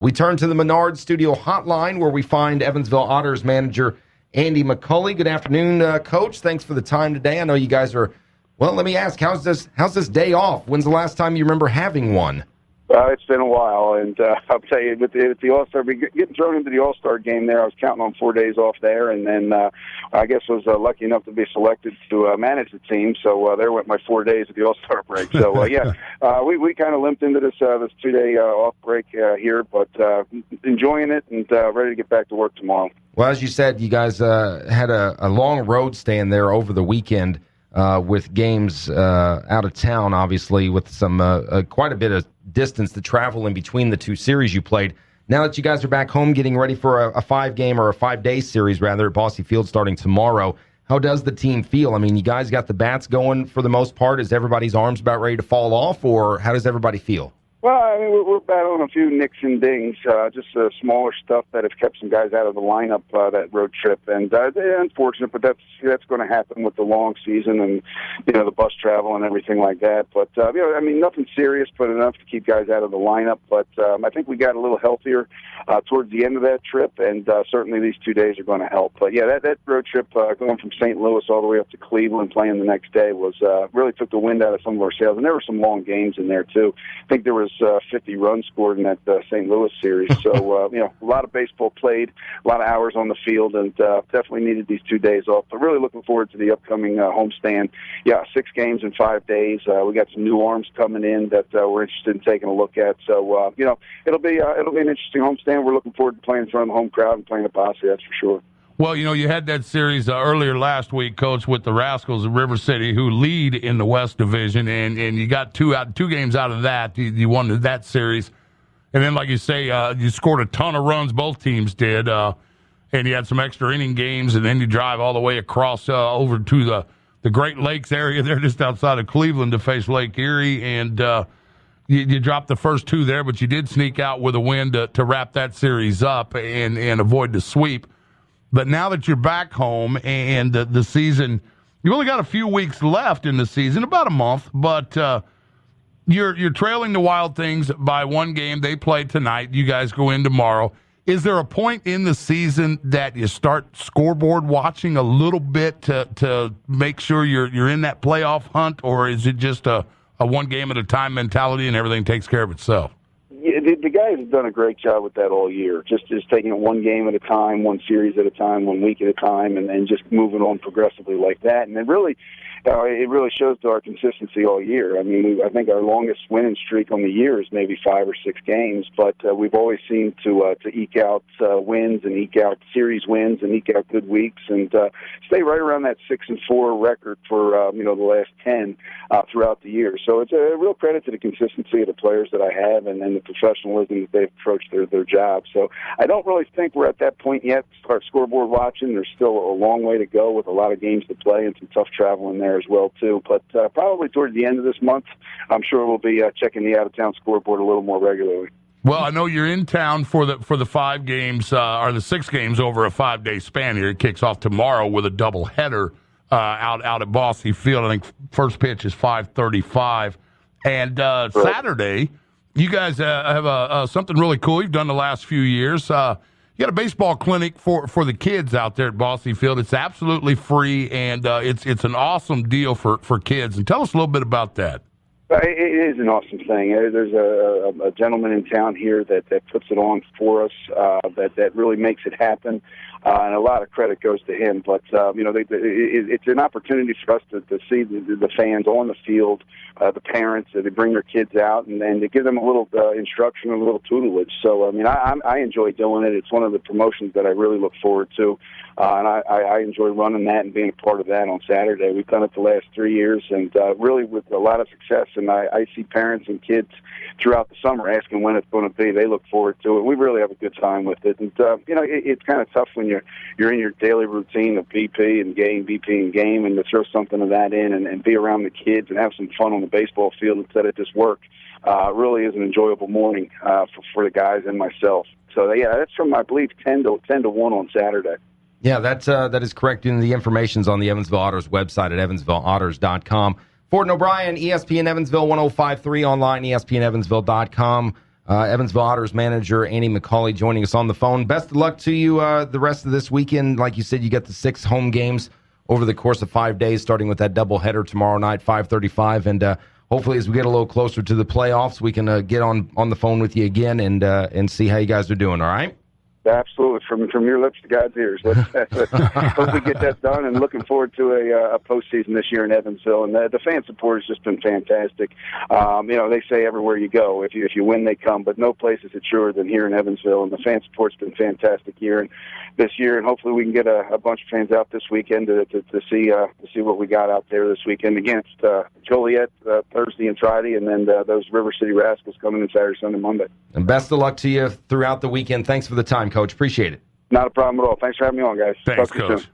We turn to the Menard Studio hotline where we find Evansville Otters manager Andy McCauley. Good afternoon, Coach. Thanks for the time today. I know you guys are, well, let me ask, how's this day off? When's the last time you remember having one? It's been a while, and I'll tell you, with the All-Star, getting thrown into the All-Star game there, I was counting on 4 days off there, and then I guess I was lucky enough to be selected to manage the team, so there went my 4 days of the All-Star break. So, we kind of limped into this 2-day off break here, but enjoying it and ready to get back to work tomorrow. Well, as you said, you guys had a long road stand there over the weekend with games out of town, obviously, with some quite a bit of distance to travel in between the two series you played. Now that you guys are back home getting ready for a 5-game or a 5-day series, rather, at Bosse Field starting tomorrow, how does the team feel? I mean, you guys got the bats going for the most part. Is everybody's arms about ready to fall off, or how does everybody feel? Well, I mean, we're battling a few nicks and dings, just smaller stuff that have kept some guys out of the lineup that road trip, and they're unfortunate, but that's going to happen with the long season and the bus travel and everything like that. But I mean, nothing serious, but enough to keep guys out of the lineup. But I think we got a little healthier towards the end of that trip, and certainly these 2 days are going to help. But yeah, that road trip going from St. Louis all the way up to Cleveland, playing the next day was really took the wind out of some of our sails, and there were some long games in there too. I think there was 50 runs scored in that St. Louis series. So, a lot of baseball played, a lot of hours on the field, and definitely needed these 2 days off. But really looking forward to the upcoming homestand. Yeah, 6 games in 5 days. We got some new arms coming in that we're interested in taking a look at. So, it'll be an interesting homestand. We're looking forward to playing in front of the home crowd and playing at Bosse, that's for sure. Well, you had that series earlier last week, Coach, with the Rascals of River City, who lead in the West Division, and you got two games out of that. You won that series. And then, like you say, you scored a ton of runs, both teams did, and you had some extra inning games, and then you drive all the way across over to the Great Lakes area there just outside of Cleveland to face Lake Erie, and you dropped the first 2 there, but you did sneak out with a win to wrap that series up and avoid the sweep. But now that you're back home and the season, you've only got a few weeks left in the season, about a month, but you're trailing the Wild Things by 1 game. They play tonight. You guys go in tomorrow. Is there a point in the season that you start scoreboard watching a little bit to make sure you're in that playoff hunt, or is it just a 1 game at a time mentality and everything takes care of itself? Yeah, the guys have done a great job with that all year. Just taking it 1 game at a time, 1 series at a time, 1 week at a time, and just moving on progressively like that. And it really shows to our consistency all year. I mean, I think our longest winning streak on the year is maybe 5 or 6 games, but we've always seemed to eke out wins and eke out series wins and eke out good weeks and stay right around that 6-4 record for the last 10 throughout the year. So it's a real credit to the consistency of the players that I have and the professionalism that they've approached their job. So I don't really think we're at that point yet to start scoreboard watching. There's still a long way to go with a lot of games to play and some tough travel in there as well too. But probably towards the end of this month, I'm sure we'll be checking the out-of-town scoreboard a little more regularly. Well, I know you're in town for the 5 games or the 6 games over a 5-day span here. It kicks off tomorrow with a doubleheader out at Bosse Field. I think first pitch is 5:35, and Saturday you guys have something really cool you've done the last few years. You got a baseball clinic for the kids out there at Bosse Field. It's absolutely free, and it's an awesome deal for kids. And tell us a little bit about that. It is an awesome thing. There's a gentleman in town here that puts it on for us, that really makes it happen, and a lot of credit goes to him. But it's an opportunity for us to see the fans on the field, the parents, they bring their kids out, and to give them a little instruction, a little tutelage. So I enjoy doing it. It's one of the promotions that I really look forward to, and I enjoy running that and being a part of that on Saturday. We've done it the last 3 years, and really with a lot of success. And I see parents and kids throughout the summer asking when it's going to be. They look forward to it. We really have a good time with it. And it's kind of tough when you're in your daily routine of BP and game, and to throw something of that in and be around the kids and have some fun on the baseball field instead of just work. Really is an enjoyable morning for the guys and myself. So that's from, I believe, 10 to 1 on Saturday. Yeah, that is correct. And the information's on the Evansville Otters website at evansvilleotters.com. Ford and O'Brien, ESPN Evansville 105.3 online, ESPNEvansville.com. Evansville Otters manager Andy McCauley joining us on the phone. Best of luck to you the rest of this weekend. Like you said, you got the 6 home games over the course of 5 days, starting with that doubleheader tomorrow night, 5:35, and hopefully as we get a little closer to the playoffs, we can get on the phone with you again and see how you guys are doing, all right? Absolutely, from your lips to God's ears. Let's hopefully get that done, and looking forward to a postseason this year in Evansville. And the fan support has just been fantastic. They say everywhere you go, if you win, they come, but no place is it truer than here in Evansville. And the fan support's been fantastic this year, and hopefully we can get a bunch of fans out this weekend to see what we got out there this weekend against Joliet Thursday and Friday, and then those River City Rascals coming in Saturday, Sunday, Monday. And best of luck to you throughout the weekend. Thanks for the time, Coach. Appreciate it. Not a problem at all. Thanks for having me on, guys. Thanks, Talk to you Coach. soon.